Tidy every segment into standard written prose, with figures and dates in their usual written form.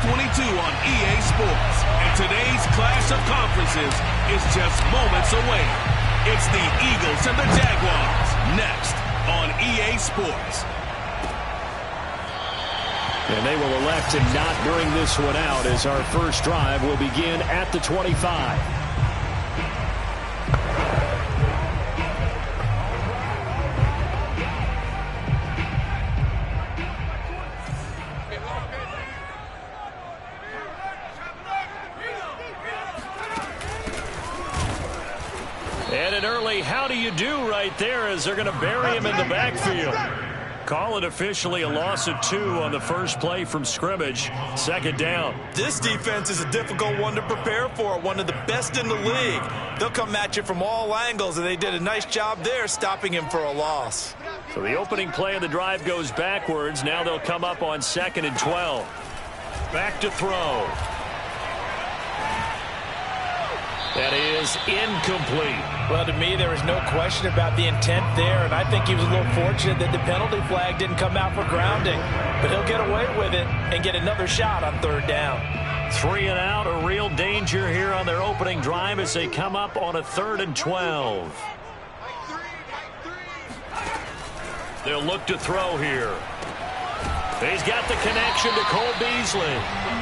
22 on EA Sports. And today's clash of conferences is just moments away. It's the Eagles and the Jaguars next on EA Sports. And they will elect to not bring this one out as our first drive will begin at the 25. And an early how do you do right there as they're going to bury him in the backfield. Call it officially a loss of 2 on the first play from scrimmage. Second down. This defense is a difficult one to prepare for, one of the best in the league. They'll come at you from all angles, and they did a nice job there stopping him for a loss. So the opening play of the drive goes backwards. Now they'll come up on 2nd and 12. Back to throw. That is incomplete. Well, to me, there was no question about the intent there, and I think he was a little fortunate that the penalty flag didn't come out for grounding. But he'll get away with it and get another shot on 3rd down. 3 and out, a real danger here on their opening drive as they come up on a 3rd and 12. They'll look to throw here. He's got the connection to Cole Beasley.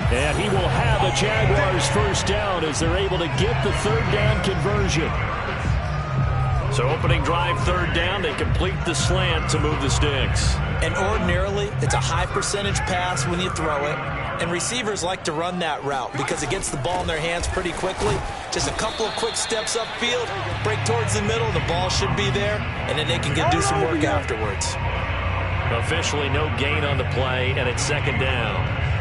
And he will have a Jaguars first down as they're able to get the 3rd down conversion. So opening drive 3rd down, they complete the slant to move the sticks. And ordinarily, it's a high percentage pass when you throw it. And receivers like to run that route because it gets the ball in their hands pretty quickly. Just a couple of quick steps upfield, break towards the middle, the ball should be there, and then they can do some work afterwards. Officially no gain on the play, and it's 2nd down.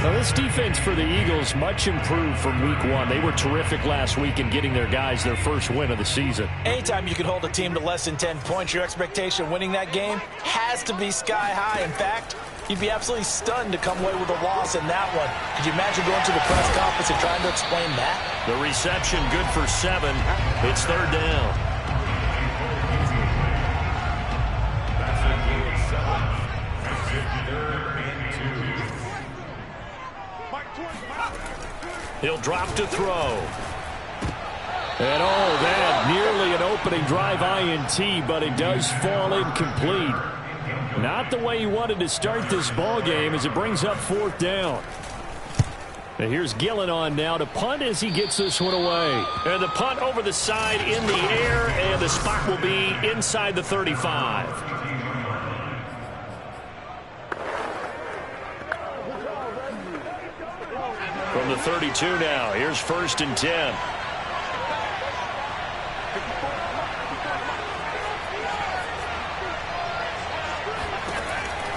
Now this defense for the Eagles much improved from week 1. They were terrific last week in getting their guys their first win of the season. Anytime you can hold a team to less than 10 points, your expectation of winning that game has to be sky high. In fact, you'd be absolutely stunned to come away with a loss in that one. Could you imagine going to the press conference and trying to explain that? The reception good for 7. It's 3rd down. He'll drop to throw. And that nearly an opening drive INT, but it does fall incomplete. Not the way he wanted to start this ball game as it brings up 4th down. And here's Gillen on now to punt as he gets this one away. And the punt over the side in the air, and the spot will be inside the 35. From the 32 now, here's 1st and 10.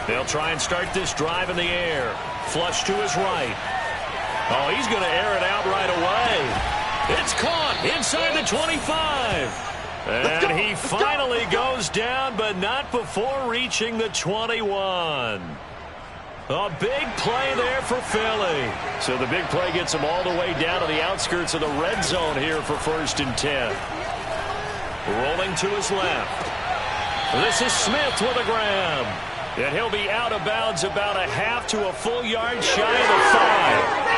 They'll try and start this drive in the air. Flush to his right. Oh, he's going to air it out right away. It's caught inside the 25. And he finally goes down, but not before reaching the 21. A big play there for Philly. So the big play gets him all the way down to the outskirts of the red zone here for 1st and 10. Rolling to his left. This is Smith with a grab. And he'll be out of bounds about a half to a full yard shy of the 5.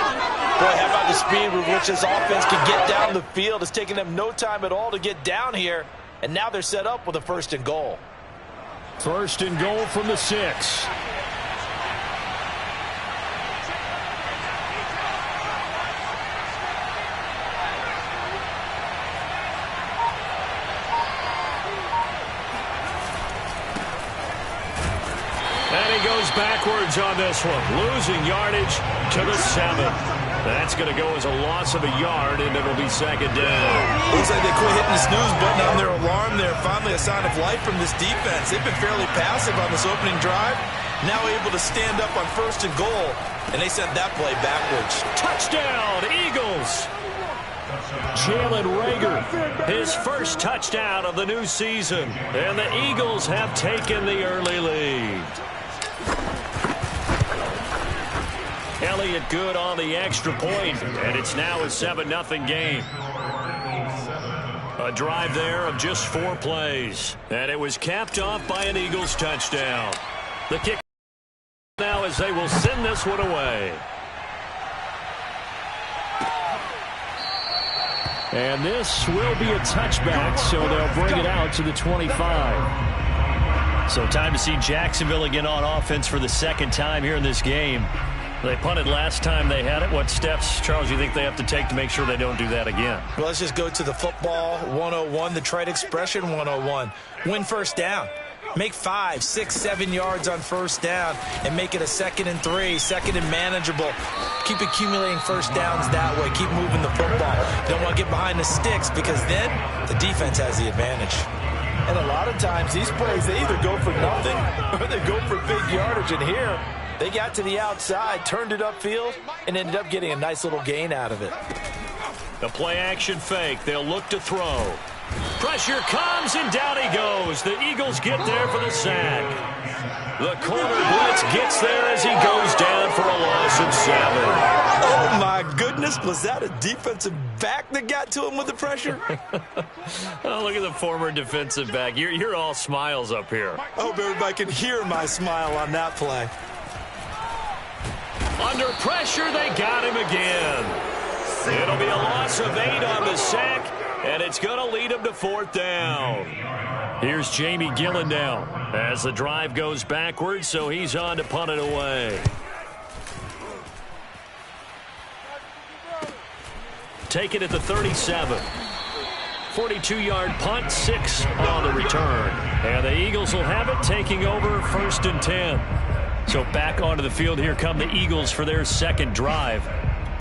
Boy, how about the speed with which this offense can get down the field? It's taking them no time at all to get down here. And now they're set up with a 1st and goal. 1st and goal from the 6. And he goes backwards on this one, losing yardage to the 7. That's going to go as a loss of a yard, and it'll be 2nd down. Looks like they quit hitting the snooze button on their alarm there. Finally a sign of life from this defense. They've been fairly passive on this opening drive. Now able to stand up on 1st and goal, and they sent that play backwards. Touchdown, Eagles! Jalen Reagor, his first touchdown of the new season. And the Eagles have taken the early lead. Elliott good on the extra point, and it's now a 7-0 game. A drive there of just 4 plays, and it was capped off by an Eagles touchdown. The kick now as they will send this one away. And this will be a touchback, so they'll bring it out to the 25. So time to see Jacksonville again on offense for the second time here in this game. They punted last time they had it. What steps, Charles, you think they have to take to make sure they don't do that again? Well, let's just go to the football 101, the trade expression 101. Win first down. Make 5, 6, 7 yards on first down and make it a 2nd and 3, 2nd and manageable. Keep accumulating first downs that way. Keep moving the football. You don't want to get behind the sticks because then the defense has the advantage. And a lot of times these plays, they either go for nothing or they go for big yardage. And here, they got to the outside, turned it upfield, and ended up getting a nice little gain out of it. The play action fake. They'll look to throw. Pressure comes, and down he goes. The Eagles get there for the sack. The corner blitz gets there as he goes down for a loss of 7. Oh, my goodness. Was that a defensive back that got to him with the pressure? Oh, look at the former defensive back. You're all smiles up here. I hope everybody can hear my smile on that play. Under pressure, they got him again. It'll be a loss of 8 on the sack, and it's going to lead him to 4th down. Here's Jamie Gillen now as the drive goes backwards, so he's on to punt it away. Take it at the 37. 42-yard punt, 6 on the return. And the Eagles will have it, taking over 1st and 10. So back onto the field, here come the Eagles for their second drive.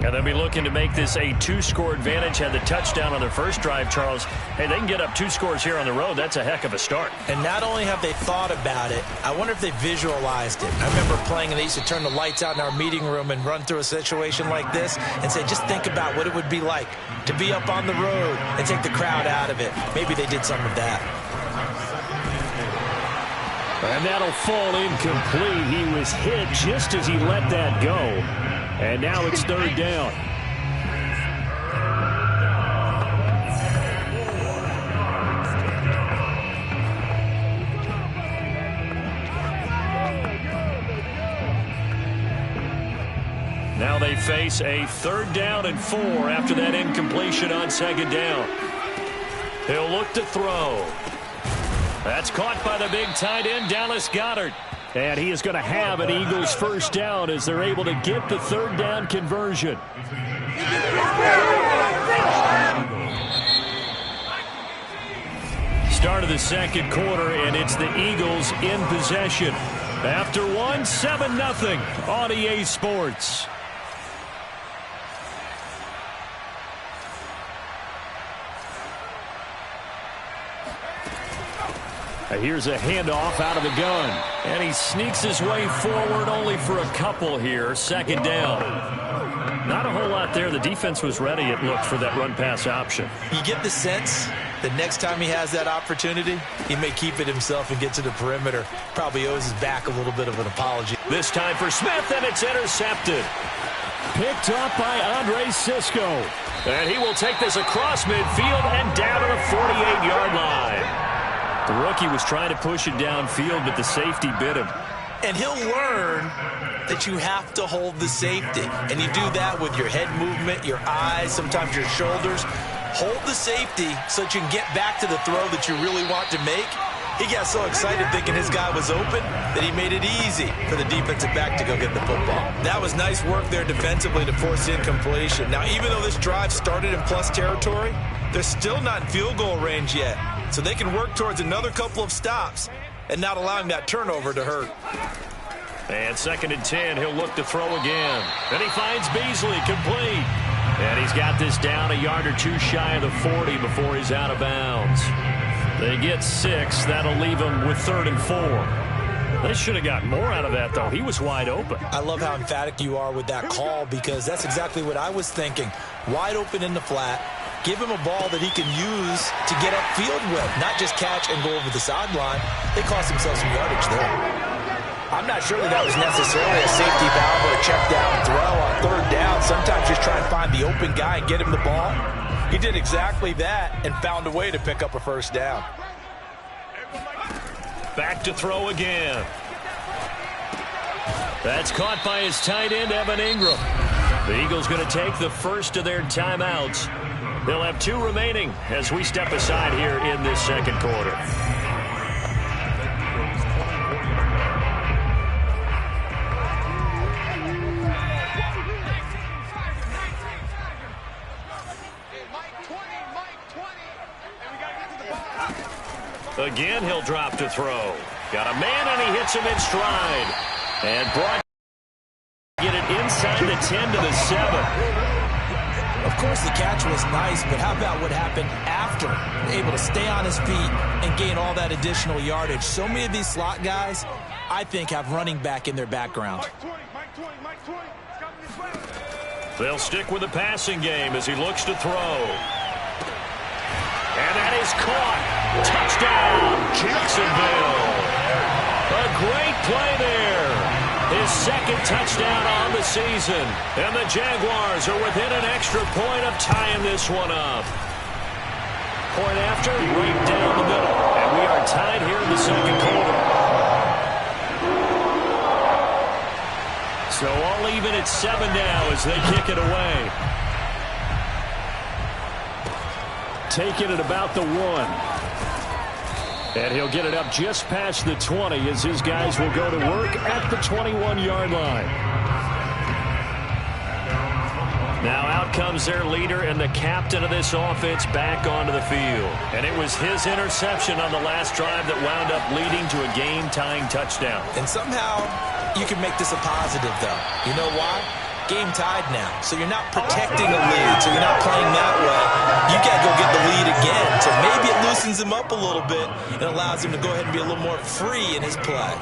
And they'll be looking to make this a 2-score advantage. Had the touchdown on their first drive, Charles. Hey, they can get up 2 scores here on the road. That's a heck of a start. And not only have they thought about it, I wonder if they visualized it. I remember playing, and they used to turn the lights out in our meeting room and run through a situation like this and say, just think about what it would be like to be up on the road and take the crowd out of it. Maybe they did some of that. And that'll fall incomplete. He was hit just as he let that go. And now it's 3rd down. Now they face a 3rd down and 4 after that incompletion on 2nd down. He'll look to throw. That's caught by the big tight end, Dallas Goedert. And he is going to have an Eagles first down as they're able to get the 3rd down conversion. Start of the second quarter, and it's the Eagles in possession. After 1, 7-0 on EA Sports. Here's a handoff out of the gun. And he sneaks his way forward only for a couple here. 2nd down. Not a whole lot there. The defense was ready, it looked, for that run-pass option. You get the sense that next time he has that opportunity, he may keep it himself and get to the perimeter. Probably owes his back a little bit of an apology. This time for Smith, and it's intercepted. Picked up by Andre Cisco. And he will take this across midfield and down to the 48-yard line. The rookie was trying to push it downfield, but the safety bit him. And he'll learn that you have to hold the safety. And you do that with your head movement, your eyes, sometimes your shoulders. Hold the safety so that you can get back to the throw that you really want to make. He got so excited thinking his guy was open that he made it easy for the defensive back to go get the football. That was nice work there defensively to force incompletion. Now, even though this drive started in plus territory, they're still not in field goal range yet. So they can work towards another couple of stops and not allowing that turnover to hurt. And 2nd and 10, he'll look to throw again. Then he finds Beasley, complete. And he's got this down a yard or 2 shy of the 40 before he's out of bounds. They get 6. That'll leave him with 3rd and 4. They should have got more out of that, though. He was wide open. I love how emphatic you are with that call because that's exactly what I was thinking. Wide open in the flat. Give him a ball that he can use to get upfield with, not just catch and go over the sideline. They cost themselves some yardage there. I'm not sure that was necessarily a safety valve or a check down throw on 3rd down. Sometimes just try and find the open guy and get him the ball. He did exactly that and found a way to pick up a first down. Back to throw again. That's caught by his tight end, Evan Ingram. The Eagles going to take the first of their timeouts. They'll have 2 remaining as we step aside here in this second quarter. Again, he'll drop to throw. Got a man, and he hits him in stride. And brought get it inside the 10 to the 7. Of course, the catch was nice, but how about what happened after? Able to stay on his feet and gain all that additional yardage. So many of these slot guys, I think, have running back in their background. They'll stick with the passing game as he looks to throw. And that is caught. Touchdown, Jacksonville. A great play there. His second touchdown on the season. And the Jaguars are within an extra point of tying this one up. Point after, right down the middle. And we are tied here in the second quarter. So all even at 7 now as they kick it away. Taking it about the 1. And he'll get it up just past the 20 as his guys will go to work at the 21-yard line. Now out comes their leader and the captain of this offense back onto the field. And it was his interception on the last drive that wound up leading to a game-tying touchdown. And somehow you can make this a positive, though. You know why? Game tied now, so you're not protecting a lead, so you're not playing that way. You got to go get the lead again, so maybe it loosens him up a little bit and allows him to go ahead and be a little more free in his play.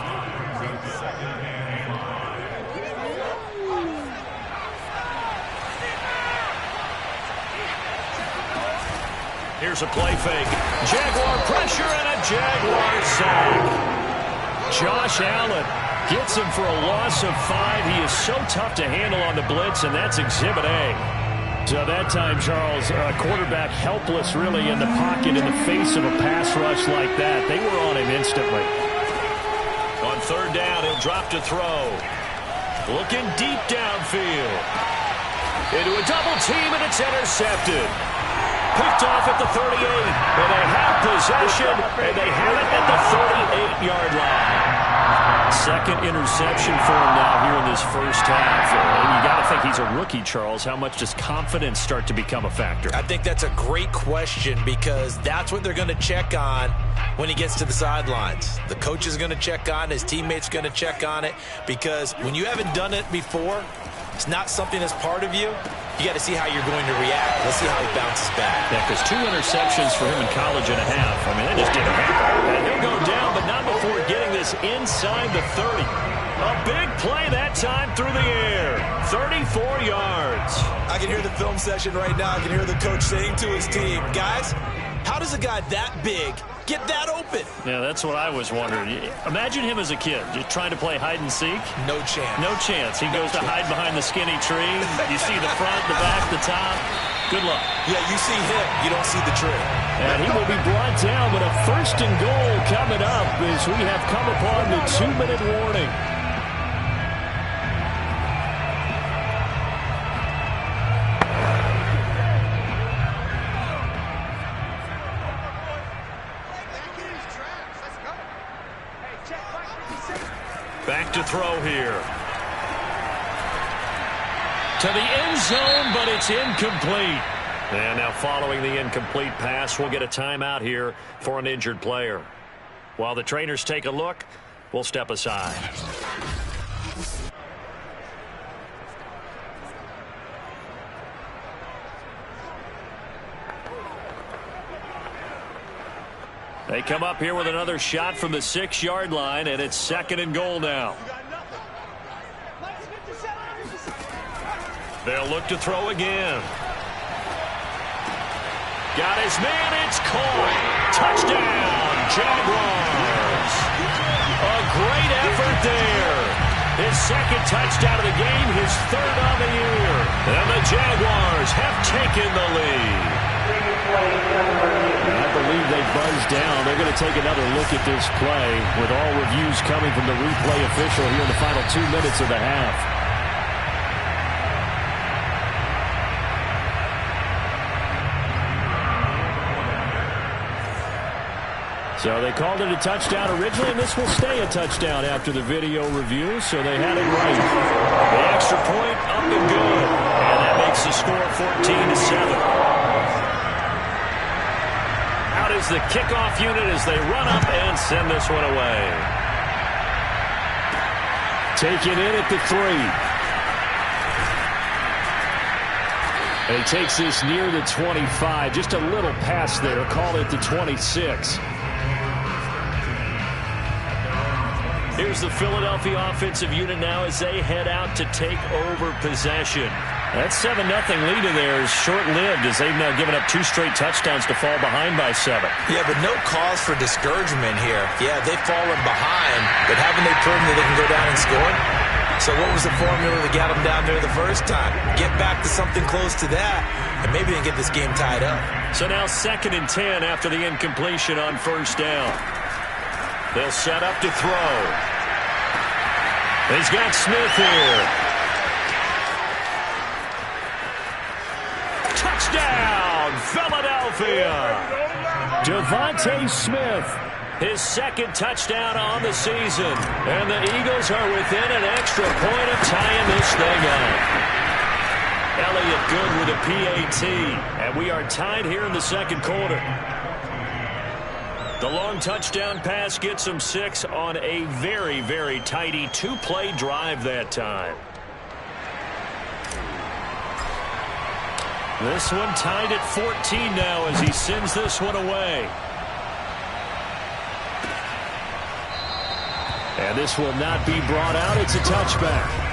Here's a play fake. Jaguar pressure and a Jaguar sack. Josh Allen gets him for a loss of 5. He is so tough to handle on the blitz, and that's Exhibit A. So that time, Charles, quarterback helpless really in the pocket in the face of a pass rush like that. They were on him instantly. On 3rd down, he'll drop to throw. Looking deep downfield. Into a double team, and it's intercepted. Picked off at the 38, and they have possession, and they have it at the 38-yard line. Second interception for him now here in this first half. And you got to think he's a rookie, Charles. How much does confidence start to become a factor? I think that's a great question because that's what they're going to check on when he gets to the sidelines. The coach is going to check on it. His teammates going to check on it because when you haven't done it before, it's not something that's part of you. You got to see how you're going to react. Let's see how he bounces back. Yeah, because 2 interceptions for him in college and a half. I mean, that just didn't happen. And he'll go down, but not before getting this inside the 30. A big play that time through the air. 34 yards. I can hear the film session right now. I can hear the coach saying to his team, guys, how does a guy that big get that open? Yeah, that's what I was wondering. Imagine him as a kid, just trying to play hide and seek. No chance. No chance. He goes to hide behind the skinny tree. You see the front, the back, the top. Good luck. Yeah, you see him. You don't see the tree. And he will be brought down with a 1st and goal coming up as we have come upon the 2-minute warning. Back to throw here. To the end zone, but it's incomplete. And now following the incomplete pass, we'll get a timeout here for an injured player. While the trainers take a look, we'll step aside. They come up here with another shot from the 6-yard line, and it's 2nd and goal now. They'll look to throw again. Got his man, it's caught. Touchdown, Jaguars. A great effort there. His 2nd touchdown of the game, his 3rd on the year. And the Jaguars have taken the lead. I believe they buzzed down. They're going to take another look at this play with all reviews coming from the replay official here in the final 2 minutes of the half. So they called it a touchdown originally, and this will stay a touchdown after the video review, so they had it right. The extra point up and good, and that makes the score 14-7. Out is the kickoff unit as they run up and send this one away. Taken in at the 3. And he takes this near the 25. Just a little pass there. Call it the 26. Here's the Philadelphia offensive unit now as they head out to take over possession. That 7-0 lead of theirs is short-lived as they've now given up 2 straight touchdowns to fall behind by 7. Yeah, but no cause for discouragement here. Yeah, they've fallen behind, but haven't they proven that they can go down and score? So what was the formula that got them down there the first time? Get back to something close to that, and maybe they can get this game tied up. So now 2nd and 10 after the incompletion on first down. They'll set up to throw. He's got Smith here. Touchdown, Philadelphia. Devontae Smith, his 2nd touchdown on the season. And the Eagles are within an extra point of tying this thing up. Elliott good with a PAT. And we are tied here in the 2nd quarter. The long touchdown pass gets them 6 on a very, very tidy 2-play drive that time. This one tied at 14 now as he sends this one away. And this will not be brought out. It's a touchback.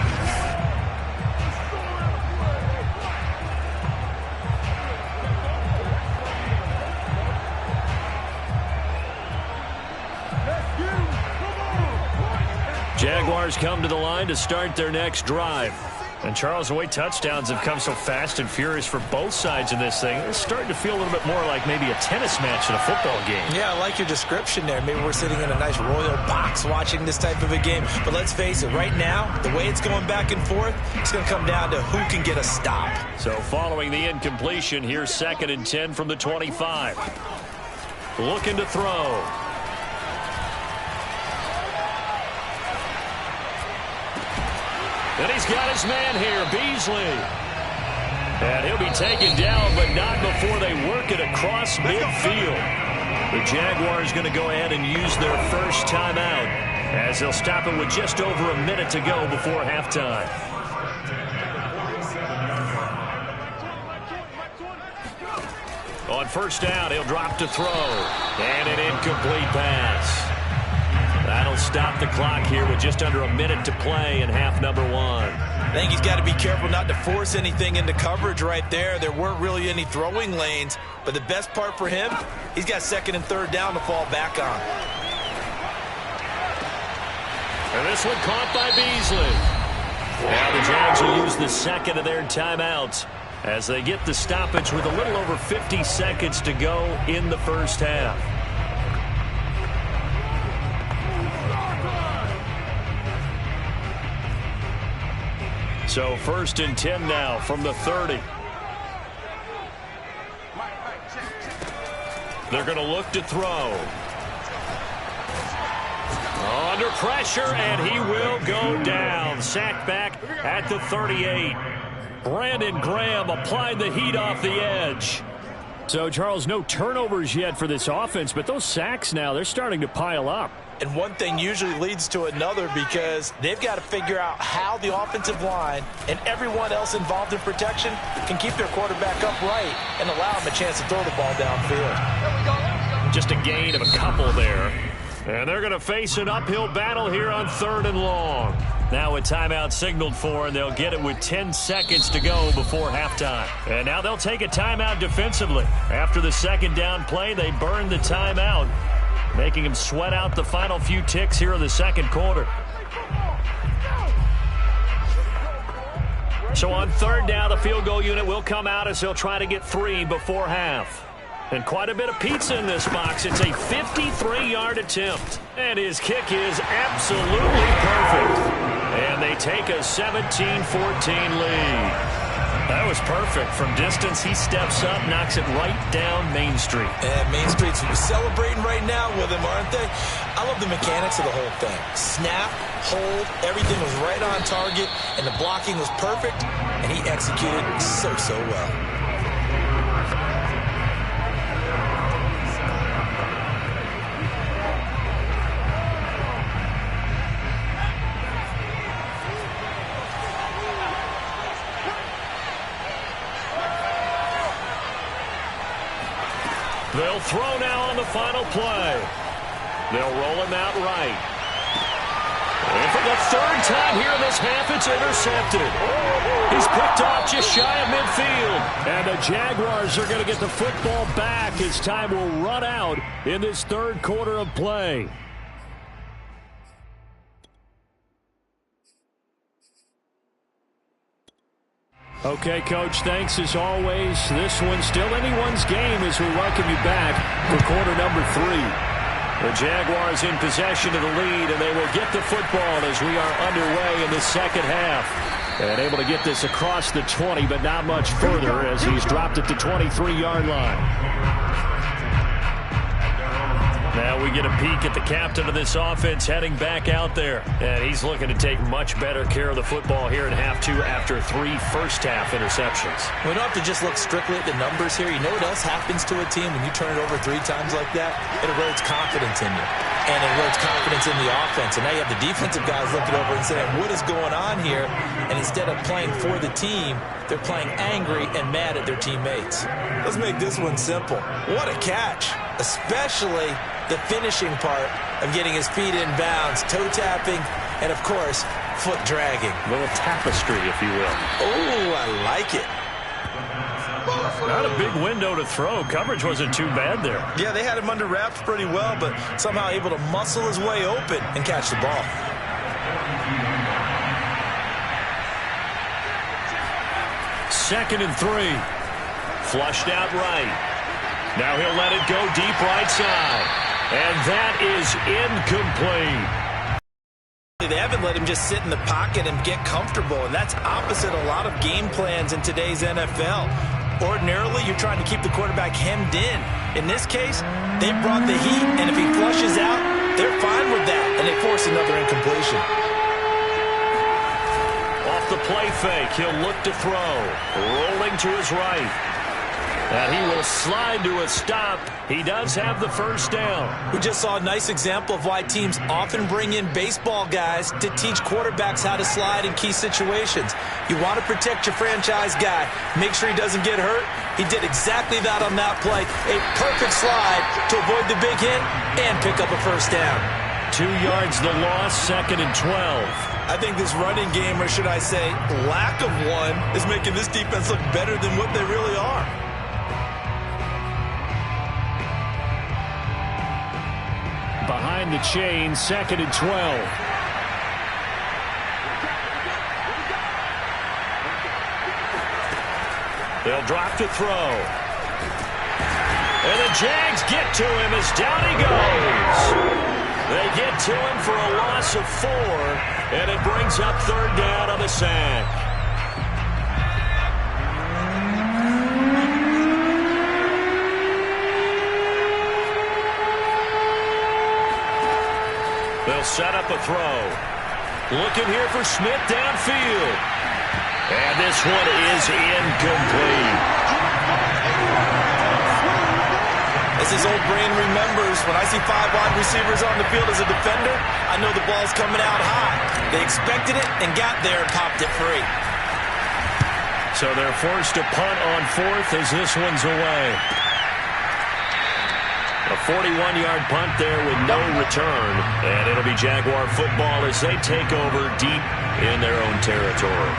Jaguars come to the line to start their next drive. And Charles, the way touchdowns have come so fast and furious for both sides in this thing, it's starting to feel a little bit more like maybe a tennis match in a football game. Yeah, I like your description there. Maybe we're sitting in a nice royal box watching this type of a game. But let's face it, right now, the way it's going back and forth, it's going to come down to who can get a stop. So following the incompletion, here's 2nd and 10 from the 25. Looking to throw. And he's got his man here, Beasley. And he'll be taken down, but not before they work it across midfield. The Jaguars going to go ahead and use their first timeout as they'll stop it with just over a minute to go before halftime. On first down, he'll drop to throw. And an incomplete pass. That'll stop the clock here with just under a minute to play in half number 1. I think he's got to be careful not to force anything into coverage right there. There weren't really any throwing lanes, but the best part for him, he's got 2nd and 3rd down to fall back on. And this one caught by Beasley. Now the Jags will use the 2nd of their timeouts as they get the stoppage with a little over 50 seconds to go in the first half. So 1st and 10 now from the 30. They're going to look to throw. Under pressure, and he will go down. Sacked back at the 38. Brandon Graham applied the heat off the edge. So, Charles, no turnovers yet for this offense, but those sacks now, they're starting to pile up. And one thing usually leads to another because they've got to figure out how the offensive line and everyone else involved in protection can keep their quarterback upright and allow him a chance to throw the ball downfield. Just a gain of a couple there. And they're going to face an uphill battle here on 3rd and long. Now a timeout signaled for, and they'll get it with 10 seconds to go before halftime. And now they'll take a timeout defensively. After the 2nd down play, they burn the timeout, making him sweat out the final few ticks here in the 2nd quarter. So on 3rd down, the field goal unit will come out as they'll try to get 3 before half. And quite a bit of pizza in this box. It's a 53-yard attempt. And his kick is absolutely perfect. And they take a 17-14 lead. That was perfect. From distance, he steps up, knocks it right down Main Street. And Main Street's celebrating right now with him, aren't they? I love the mechanics of the whole thing. Snap, hold, everything was right on target, and the blocking was perfect, and he executed so well. They'll throw now on the final play. They'll roll him out right. And for the third time here in this half, it's intercepted. He's picked off just shy of midfield. And the Jaguars are going to get the football back as time will run out in this third quarter of play. Okay, Coach, thanks as always. This one's still anyone's game as we welcome you back for quarter number 3. The Jaguars in possession of the lead, and they will get the football as we are underway in the second half. And able to get this across the 20, but not much further as he's dropped at the 23-yard line. Now we get a peek at the captain of this offense heading back out there. And he's looking to take much better care of the football here in half 2 after 3 first-half interceptions. We don't have to just look strictly at the numbers here. You know what else happens to a team when you turn it over 3 times like that? It erodes confidence in you. And it erodes confidence in the offense. And now you have the defensive guys looking over and saying, what is going on here? And instead of playing for the team, they're playing angry and mad at their teammates. Let's make this one simple. What a catch, especially the finishing part of getting his feet in bounds, toe tapping, and of course, foot dragging. A little tapestry, if you will. Oh, I like it. Not a big window to throw. Coverage wasn't too bad there. Yeah, they had him under wraps pretty well, but somehow able to muscle his way open and catch the ball. Second and 3. Flushed out right. Now he'll let it go deep right side. And that is incomplete. They haven't let him just sit in the pocket and get comfortable, and that's opposite a lot of game plans in today's NFL. Ordinarily, you're trying to keep the quarterback hemmed in. In this case, they brought the heat, and if he flushes out, they're fine with that, and they force another incompletion. Off the play fake, he'll look to throw. Rolling to his right. And he will slide to a stop. He does have the first down. We just saw a nice example of why teams often bring in baseball guys to teach quarterbacks how to slide in key situations. You want to protect your franchise guy. Make sure he doesn't get hurt. He did exactly that on that play. A perfect slide to avoid the big hit and pick up a first down. 2 yards the loss, second and 12. I think this running game, or should I say lack of one, is making this defense look better than what they really are. Behind the chain, second and 12. They'll drop to throw. And the Jags get to him as down he goes. They get to him for a loss of 4, and it brings up third down on the sack. They'll set up a throw. Looking here for Smith downfield. And this one is incomplete. As his old brain remembers, when I see 5 wide receivers on the field as a defender, I know the ball's coming out high. They expected it and got there and popped it free. So they're forced to punt on 4th as this one's away. A 41-yard punt there with no return. And it'll be Jaguar football as they take over deep in their own territory.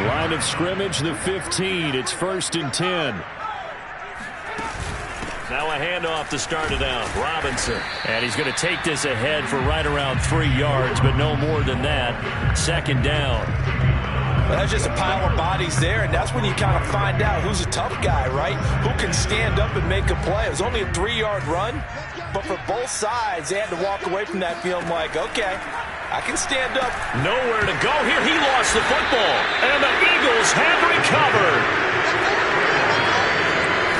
Line of scrimmage, the 15. It's 1st and 10. Now a handoff to start it out. Robinson. And he's going to take this ahead for right around 3 yards, but no more than that. Second down. Well, that's just a pile of bodies there, and that's when you kind of find out who's a tough guy, right? Who can stand up and make a play. It was only a 3-yard run, but for both sides, they had to walk away from that feeling like, okay, I can stand up. Nowhere to go here. He lost the football. And the Eagles have recovered.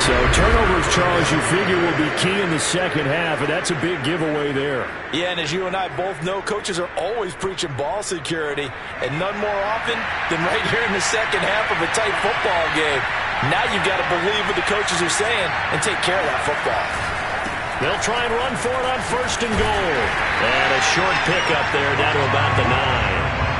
So turnovers, Charles, you figure will be key in the second half, and that's a big giveaway there. Yeah, and as you and I both know, coaches are always preaching ball security, and none more often than right here in the second half of a tight football game. Now you've got to believe what the coaches are saying and take care of that football. They'll try and run for it on 1st and goal. And a short pickup there down to about the 9.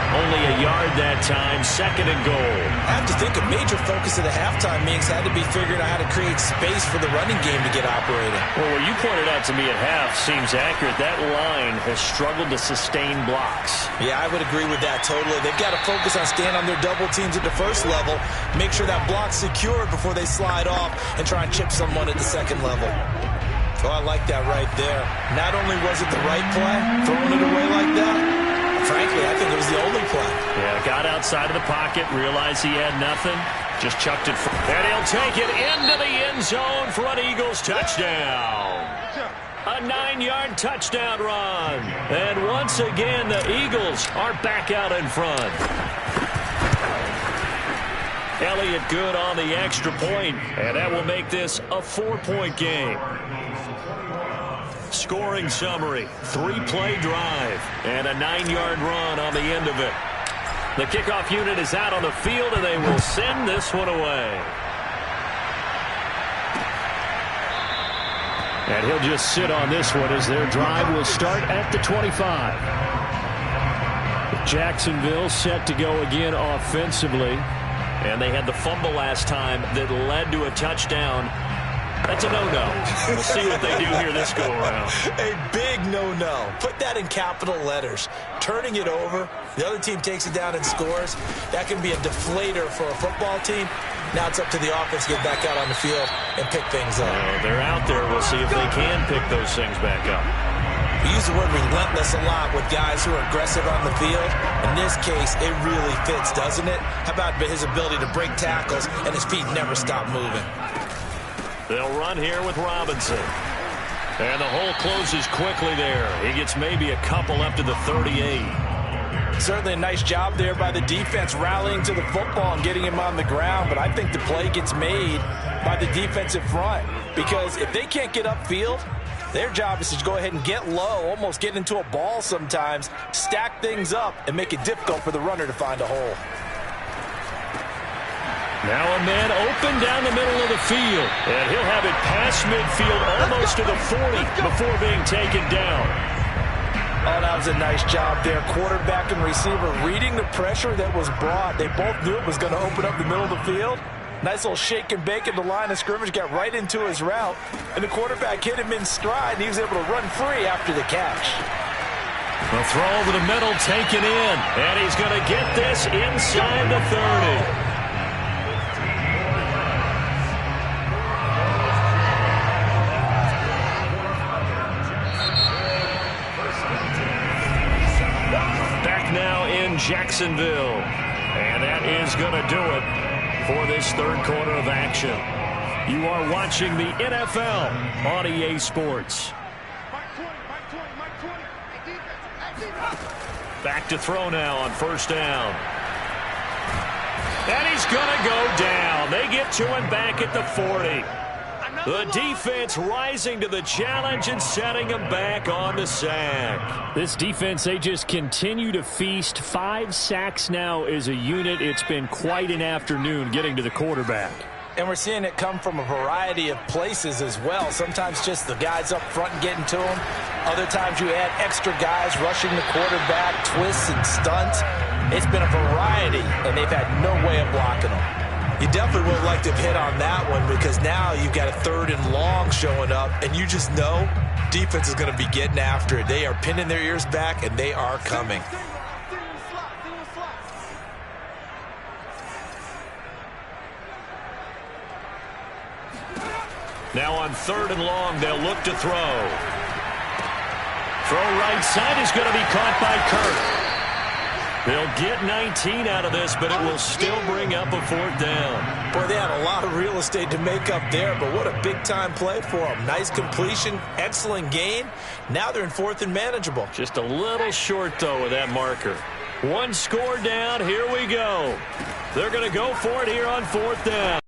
Only a yard that time, 2nd and goal. I have to think a major focus of the halftime meetings had to be figuring out how to create space for the running game to get operating. Well, what you pointed out to me at half seems accurate. That line has struggled to sustain blocks. Yeah, I would agree with that totally. They've got to focus on staying on their double teams at the first level, make sure that block's secured before they slide off and try and chip someone at the second level. Oh, I like that right there. Not only was it the right play, throwing it away like that, frankly, I think it was the only play. Yeah, got outside of the pocket, realized he had nothing, just chucked it. And he'll take it into the end zone for an Eagles touchdown. A 9-yard touchdown run. And once again, the Eagles are back out in front. Elliott good on the extra point, and that will make this a 4-point game. Scoring summary, 3-play drive, and a 9-yard run on the end of it. The kickoff unit is out on the field, and they will send this one away. And he'll just sit on this one as their drive will start at the 25. Jacksonville set to go again offensively. And they had the fumble last time that led to a touchdown. That's a no-no. We'll see what they do here this go-around. A big no-no. Put that in capital letters. Turning it over, the other team takes it down and scores. That can be a deflator for a football team. Now it's up to the offense to get back out on the field and pick things up. They're out there. We'll see if they can pick those things back up. We use the word relentless a lot with guys who are aggressive on the field. In this case, it really fits, doesn't it? How about his ability to break tackles and his feet never stop moving? They'll run here with Robinson. And the hole closes quickly there. He gets maybe a couple up to the 38. Certainly a nice job there by the defense rallying to the football and getting him on the ground. But I think the play gets made by the defensive front. Because if they can't get upfield, their job is to go ahead and get low, almost get into a ball sometimes, stack things up, and make it difficult for the runner to find a hole. Now a man open down the middle of the field. And he'll have it past midfield almost to the 40 before being taken down. Oh, that was a nice job there. Quarterback and receiver reading the pressure that was brought. They both knew it was going to open up the middle of the field. Nice little shake and bake in the line of scrimmage, got right into his route, and the quarterback hit him in stride, and he was able to run free after the catch. A throw over the middle, taken in, and he's going to get this inside the 30. Back now in Jacksonville, and that is going to do it for this third quarter of action. You are watching the NFL on EA Sports. Back to throw now on first down. And he's going to go down. They get to him back at the 40. The defense rising to the challenge and setting him back on the sack. This defense, they just continue to feast. 5 sacks now as a unit. It's been quite an afternoon getting to the quarterback. And we're seeing it come from a variety of places as well. Sometimes just the guys up front getting to him. Other times you add extra guys rushing the quarterback, twists and stunts. It's been a variety, and they've had no way of blocking them. You definitely would like to hit on that one because now you've got a 3rd and long showing up, and you just know defense is going to be getting after it. They are pinning their ears back, and they are coming. Now on 3rd and long, they'll look to throw. Throw right side is going to be caught by Kirk. They'll get 19 out of this, but it will still bring up a 4th down. Boy, they had a lot of real estate to make up there, but what a big-time play for them. Nice completion, excellent gain. Now they're in 4th and manageable. Just a little short, though, with that marker. 1 score down. Here we go. They're going to go for it here on 4th down.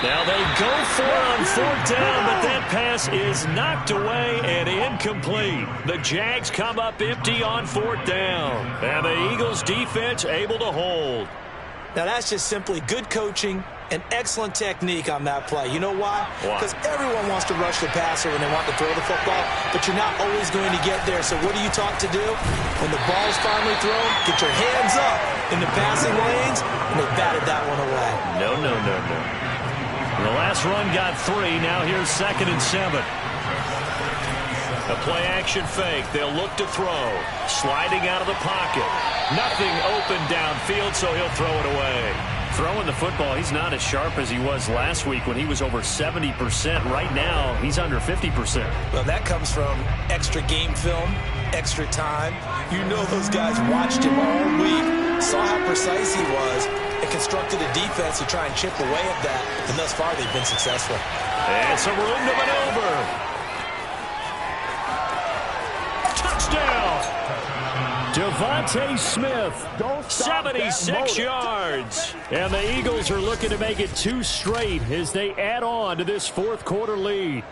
Now they go for it on 4th down, but that pass is knocked away and incomplete. The Jags come up empty on 4th down. And the Eagles defense able to hold. Now that's just simply good coaching and excellent technique on that play. You know why? Because everyone wants to rush the passer when they want to throw the football, but you're not always going to get there. So what are you taught to do? When the ball is finally thrown, get your hands up in the passing lanes, and they batted that one away. No. The last run got 3. Now here's 2nd and 7. A play-action fake. They'll look to throw. Sliding out of the pocket. Nothing open downfield, so he'll throw it away. Throwing the football, he's not as sharp as he was last week when he was over 70%. Right now, he's under 50%. Well, that comes from extra game film, extra time. You know those guys watched him all week, saw how precise he was, and constructed a defense to try and chip away at that. And thus far, they've been successful. And some room to maneuver. Touchdown! Devontae Smith, 76 yards. And the Eagles are looking to make it 2 straight as they add on to this 4th quarter lead.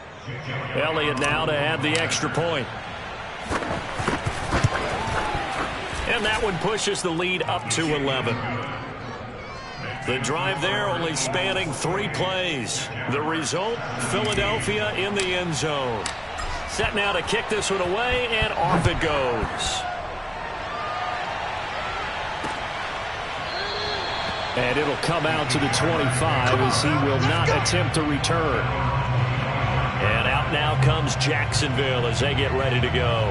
Elliott now to add the extra point. And that one pushes the lead up to 11. The drive there only spanning 3 plays. The result, Philadelphia in the end zone. Set now to kick this one away, and off it goes. And it'll come out to the 25 as he will not attempt to return. And out now comes Jacksonville as they get ready to go.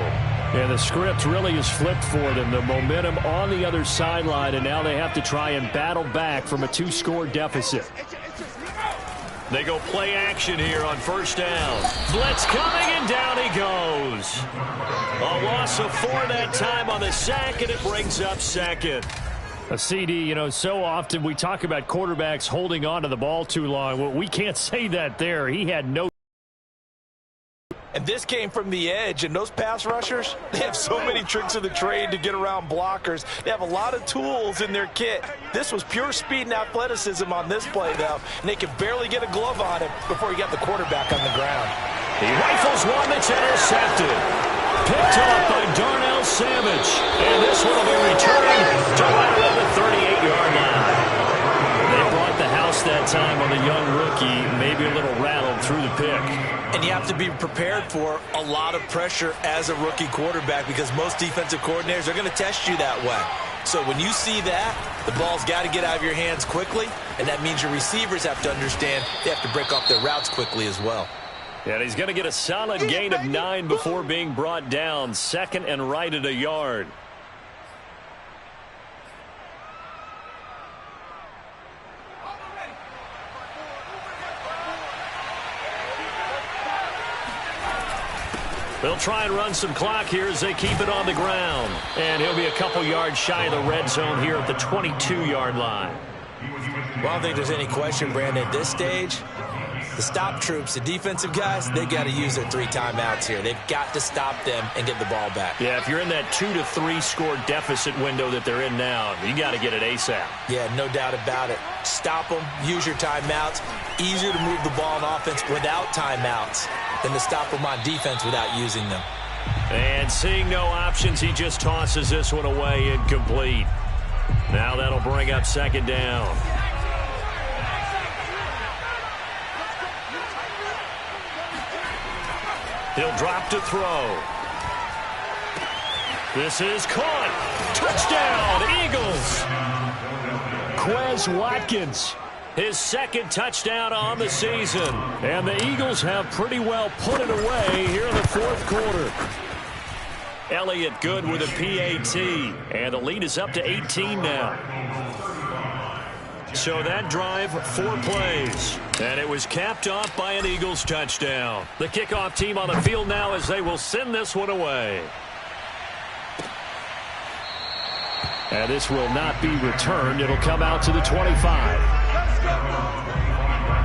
And the script really is flipped for them. The momentum on the other sideline, and now they have to try and battle back from a 2-score deficit. They go play action here on 1st down. Blitz coming, and down he goes. A loss of 4 that time on the sack, and it brings up 2nd. A CD, you know, so often we talk about quarterbacks holding on to the ball too long. Well, we can't say that there. He had no. And this came from the edge, and those pass rushers, they have so many tricks of the trade to get around blockers. They have a lot of tools in their kit. This was pure speed and athleticism on this play, though, and they could barely get a glove on him before he got the quarterback on the ground. He rifles one that's intercepted. Picked up by Darnell Savage. And this one will be returned to right around the 38-yard line. They brought the house that time on the young rookie, maybe a little rattled through the pick. And you have to be prepared for a lot of pressure as a rookie quarterback because most defensive coordinators are going to test you that way. So when you see that, the ball's got to get out of your hands quickly, and that means your receivers have to understand they have to break off their routes quickly as well. And he's going to get a solid gain of 9 before being brought down. 2nd and right at a yard. They'll try and run some clock here as they keep it on the ground. And he'll be a couple yards shy of the red zone here at the 22-yard line. Well, I don't think there's any question, Brandon, at this stage, the stop troops, the defensive guys, they got to use their 3 timeouts here. They've got to stop them and get the ball back. Yeah, if you're in that 2 to 3 score deficit window that they're in now, you got to get it ASAP. Yeah, no doubt about it. Stop them, use your timeouts. Easier to move the ball on offense without timeouts than to stop them on defense without using them. And seeing no options, he just tosses this one away incomplete. Now that'll bring up 2nd down. He'll drop to throw. This is caught. Touchdown, Eagles. Quez Watkins, his 2nd touchdown on the season. And the Eagles have pretty well put it away here in the 4th quarter. Elliott good with a PAT. And the lead is up to 18 now. So that drive, 4 plays. And it was capped off by an Eagles touchdown. The kickoff team on the field now as they will send this one away. And this will not be returned. It'll come out to the 25.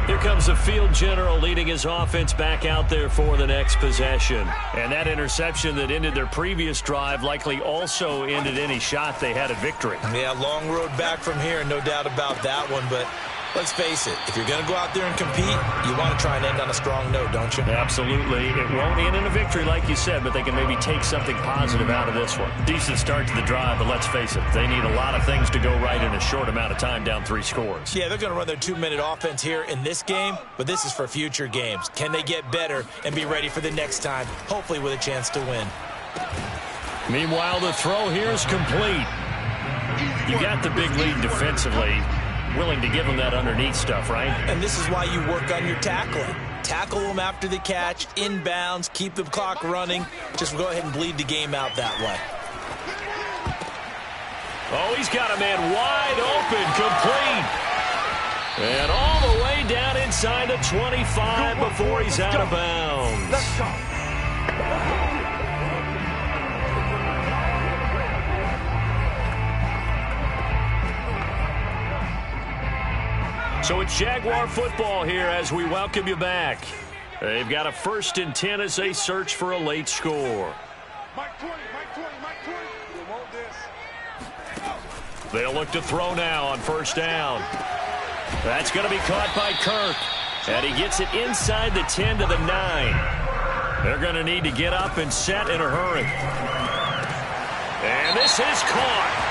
Here comes the field general leading his offense back out there for the next possession. And that interception that ended their previous drive likely also ended any shot they had at victory. Yeah, long road back from here, no doubt about that one. But let's face it, if you're going to go out there and compete, you want to try and end on a strong note, don't you? Absolutely. It won't end in a victory like you said, but they can maybe take something positive out of this one. Decent start to the drive, but let's face it, they need a lot of things to go right in a short amount of time down 3 scores. Yeah, they're going to run their 2-minute offense here in this game, but this is for future games. Can they get better and be ready for the next time, hopefully with a chance to win? Meanwhile, the throw here is complete. You got the big lead defensively. Willing to give them that underneath stuff, right? And this is why you work on your tackling. Tackle them after the catch, inbounds, keep the clock running. Just go ahead and bleed the game out that way. Oh, he's got a man wide open, complete. And all the way down inside the 25 before he's out of bounds. Let's go. So it's Jaguar football here as we welcome you back. They've got a 1st and 10 as they search for a late score. Mike 20, Mike 20, Mike 20. We want this. They'll look to throw now on 1st down. That's going to be caught by Kirk. And he gets it inside the 10 to the 9. They're going to need to get up and set in a hurry. And this is caught.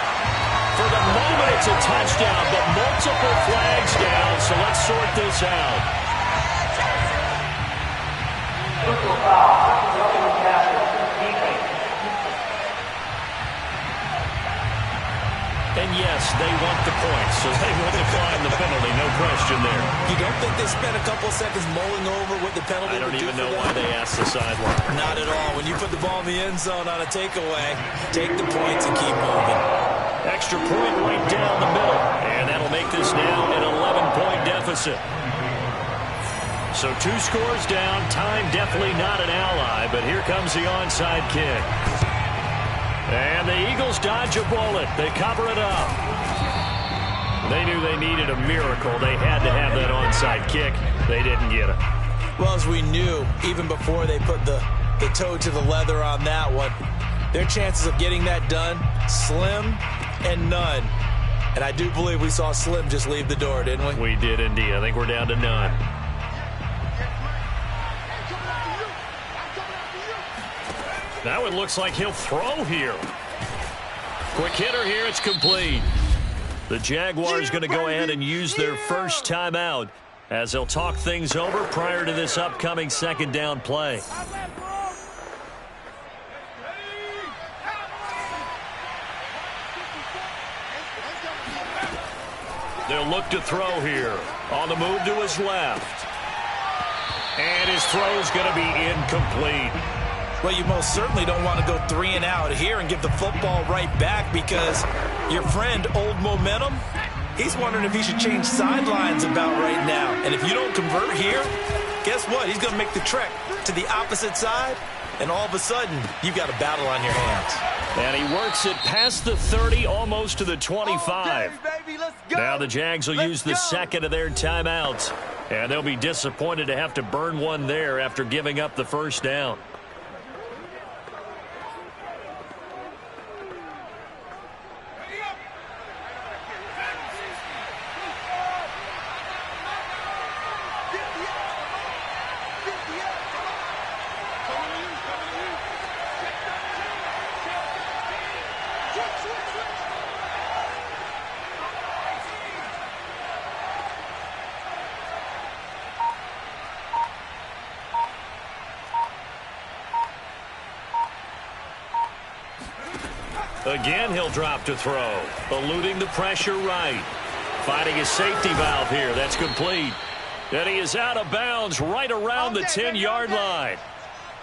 For the moment, it's a touchdown, but multiple flags down, so let's sort this out. And yes, they want the points, so they will decline the penalty, no question there. You don't think they spent a couple seconds mulling over what the penalty would do for them? I don't even know why they asked the sideline. Not at all. When you put the ball in the end zone on a takeaway, take the points and keep moving. Extra point right down the middle. And that'll make this now an 11-point deficit. So 2 scores down. Time definitely not an ally, but here comes the onside kick. And the Eagles dodge a bullet. They cover it up. They knew they needed a miracle. They had to have that onside kick. They didn't get it. Well, as we knew, even before they put the toe to the leather on that one, their chances of getting that done, slim and none. And I do believe we saw Slim just leave the door, didn't we? We did indeed. I think we're down to none. Now it looks like he'll throw here. Quick hitter here. It's complete. The Jaguars going to go ahead and use their first timeout as they'll talk things over prior to this upcoming 2nd down play. They'll look to throw here. On the move to his left. And his throw's going to be incomplete. Well, you most certainly don't want to go 3 and out here and give the football right back because your friend, Old Momentum, he's wondering if he should change sidelines about right now. And if you don't convert here, guess what? He's going to make the trek to the opposite side, and all of a sudden, you've got a battle on your hands. And he works it past the 30, almost to the 25. Baby, let's go. Now the Jags will use the second of their timeouts. And they'll be disappointed to have to burn one there after giving up the 1st down. Again, he'll drop to throw. Eluding the pressure right. Finding his safety valve here. That's complete. And he is out of bounds right around the 10-yard line.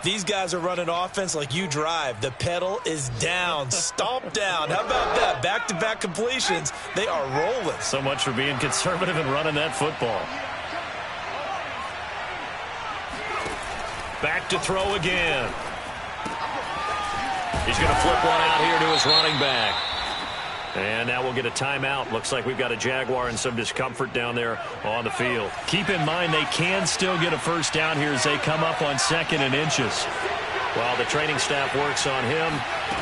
These guys are running offense like you drive. The pedal is down. Stomp down. How about that? Back-to-back completions. They are rolling. So much for being conservative and running that football. Back to throw again. He's going to flip one out here to his running back. And now we'll get a timeout. Looks like we've got a Jaguar in some discomfort down there on the field. Keep in mind they can still get a first down here as they come up on 2nd and inches. While the training staff works on him,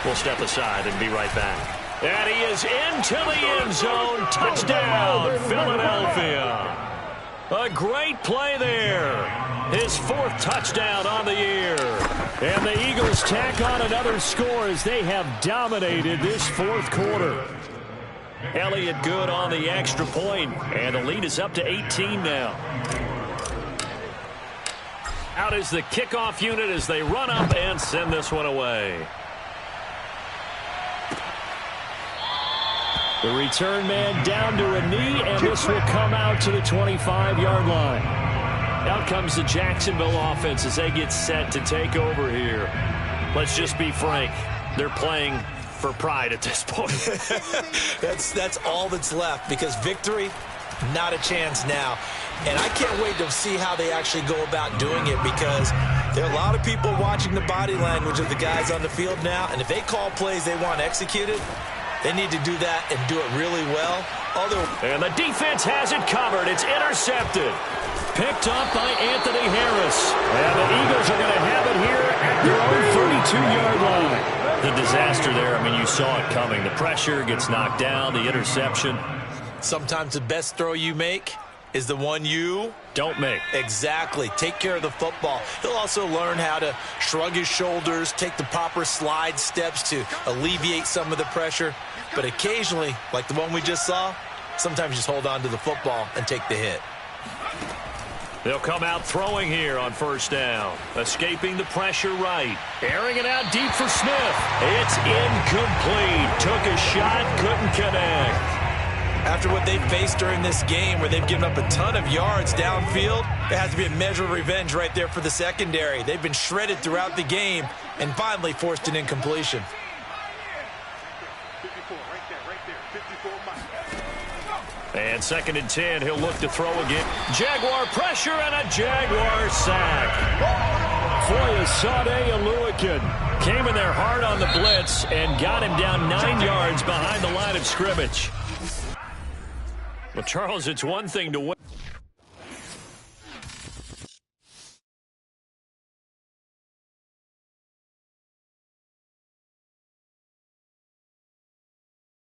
we'll step aside and be right back. And he is into the end zone. Touchdown, Philadelphia. A great play there. His 4th touchdown on the year. And the Eagles tack on another score as they have dominated this 4th quarter. Elliott good on the extra point, and the lead is up to 18 now. Out is the kickoff unit as they run up and send this one away. The return man down to a knee, and this will come out to the 25-yard line. Out comes the Jacksonville offense as they get set to take over here. Let's just be frank. They're playing for pride at this point. That's all that's left, because victory, not a chance now. And I can't wait to see how they actually go about doing it, because there are a lot of people watching the body language of the guys on the field now, and if they call plays they want executed, they need to do that and do it really well. And the defense has it covered. It's intercepted. Picked up by Anthony Harris. And the Eagles are going to have it here at their own 32-yard line. The disaster there, I mean, you saw it coming. The pressure gets knocked down, the interception. Sometimes the best throw you make is the one you don't make. Exactly. Take care of the football. He'll also learn how to shrug his shoulders, take the proper slide steps to alleviate some of the pressure. But occasionally, like the one we just saw, sometimes just hold on to the football and take the hit. They'll come out throwing here on 1st down. Escaping the pressure right. Airing it out deep for Smith. It's incomplete. Took a shot, couldn't connect. After what they've faced during this game, where they've given up a ton of yards downfield, there has to be a measure of revenge right there for the secondary. They've been shredded throughout the game and finally forced an incompletion. 54, right there, 54 miles. And 2nd and 10, he'll look to throw again. Jaguar pressure and a Jaguar sack. Foye Sade Aluakin came in there hard on the blitz and got him down 9 yards behind the line of scrimmage. Well, Charles, it's one thing to win.